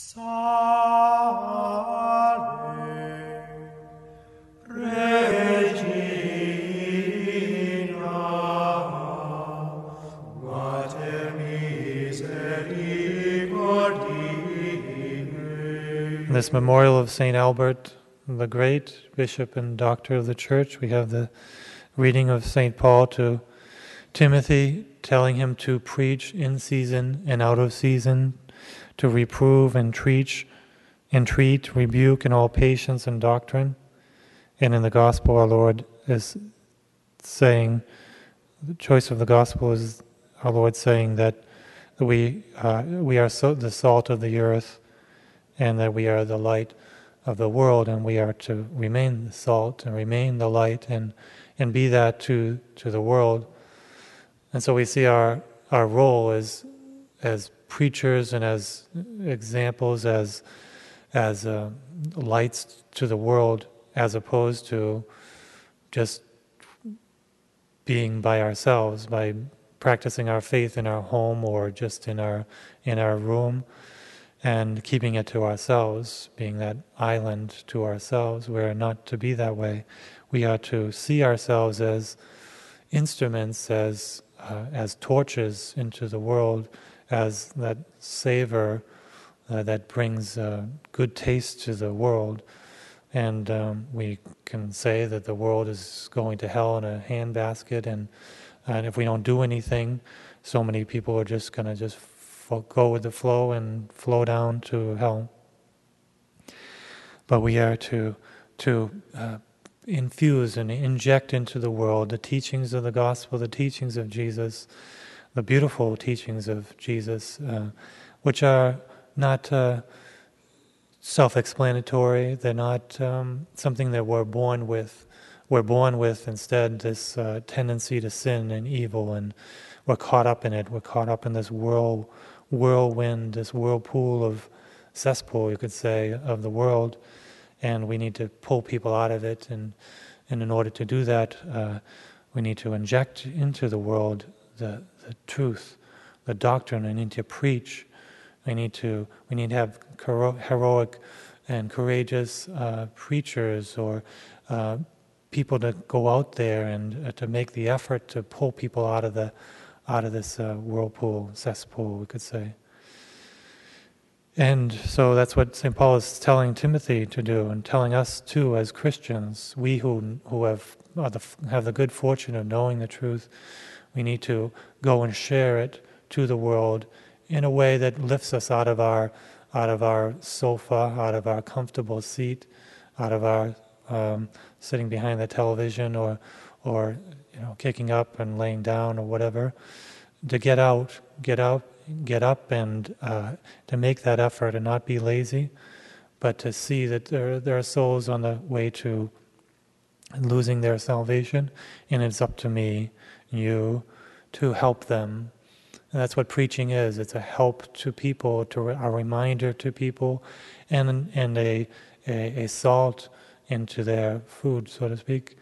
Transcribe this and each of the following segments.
Salve, Regina, Mater misericordiae. In this memorial of St. Albert, the great bishop and doctor of the Church, we have the reading of St. Paul to Timothy, telling him to preach in season and out of season, to reprove and entreat, rebuke in all patience and doctrine. And in the Gospel, our Lord is saying, the choice of the Gospel is our Lord saying that we are the salt of the earth, and that we are the light of the world, and we are to remain the salt and remain the light and be that to the world. And so we see our role as preachers and as examples, as lights to the world, as opposed to just being by ourselves, by practicing our faith in our home or just in our room and keeping it to ourselves, being that island to ourselves. We're not to be that way. We are to see ourselves as instruments, as torches into the world, as that savor that brings good taste to the world. And we can say that the world is going to hell in a handbasket, and if we don't do anything, so many people are just going to go with the flow and flow down to hell. But we are to infuse and inject into the world the teachings of the gospel, the teachings of Jesus, the beautiful teachings of Jesus, which are not self-explanatory. They're not something that we're born with. We're born with instead this tendency to sin and evil, and we're caught up in it. We're caught up in this whirlwind, this whirlpool of cesspool, you could say, of the world, and we need to pull people out of it. And in order to do that, we need to inject into the world the truth, the doctrine. We need to preach. We need to have heroic and courageous preachers, or people that go out there and to make the effort to pull people out of this whirlpool, cesspool, we could say. And so that's what St. Paul is telling Timothy to do, and telling us too as Christians. We who have the good fortune of knowing the truth, we need to go and share it to the world in a way that lifts us out of our sofa, out of our comfortable seat, out of our sitting behind the television, or kicking up and laying down or whatever. To get up and to make that effort and not be lazy, but to see that there are souls on the way to losing their salvation, and it's up to me, you, to help them. And that's what preaching is. It's a help to people, a reminder to people, and a salt into their food, so to speak,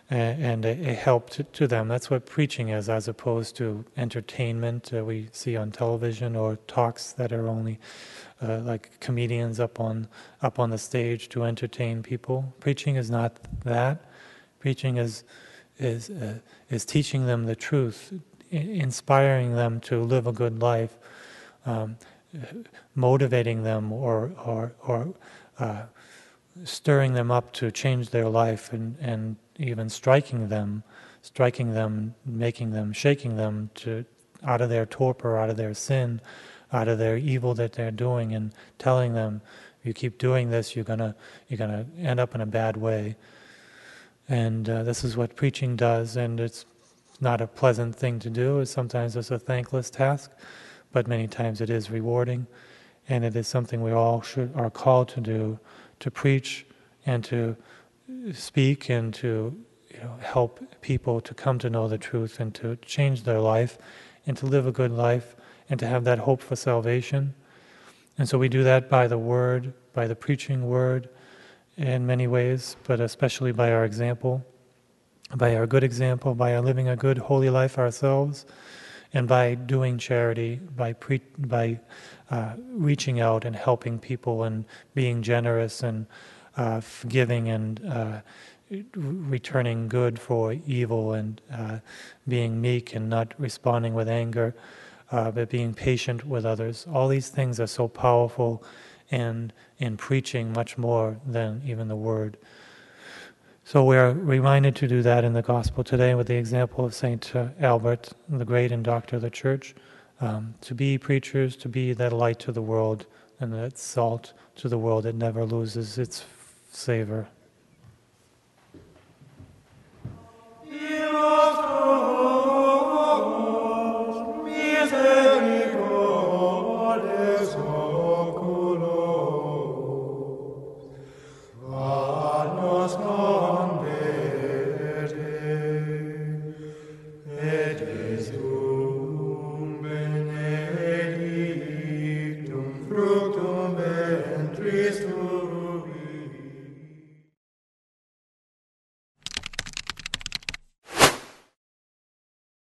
and a help to them. That's what preaching is, as opposed to entertainment we see on television, or talks that are only like comedians up on the stage to entertain people. Preaching is not that. Preaching is teaching them the truth, inspiring them to live a good life, motivating them or stirring them up to change their life, and even striking them, making them, shaking them out of their torpor, out of their sin, out of their evil that they're doing, and telling them, if you keep doing this, you're gonna end up in a bad way. And this is what preaching does, and it's not a pleasant thing to do. Sometimes it's a thankless task, but many times it is rewarding, and it is something we all are called to do, to preach and to speak and to help people to come to know the truth and to change their life and to live a good life and to have that hope for salvation. And so we do that by the word, by the preaching word in many ways, but especially by our example, by our good example, by our living a good holy life ourselves, and by doing charity, by reaching out and helping people and being generous and forgiving and returning good for evil and being meek and not responding with anger, but being patient with others. All these things are so powerful and in preaching much more than even the word. So we're reminded to do that in the gospel today with the example of St. Albert, the great and doctor of the church, to be preachers, to be that light to the world and that salt to the world that never loses its savor. Fructum ventris tuum.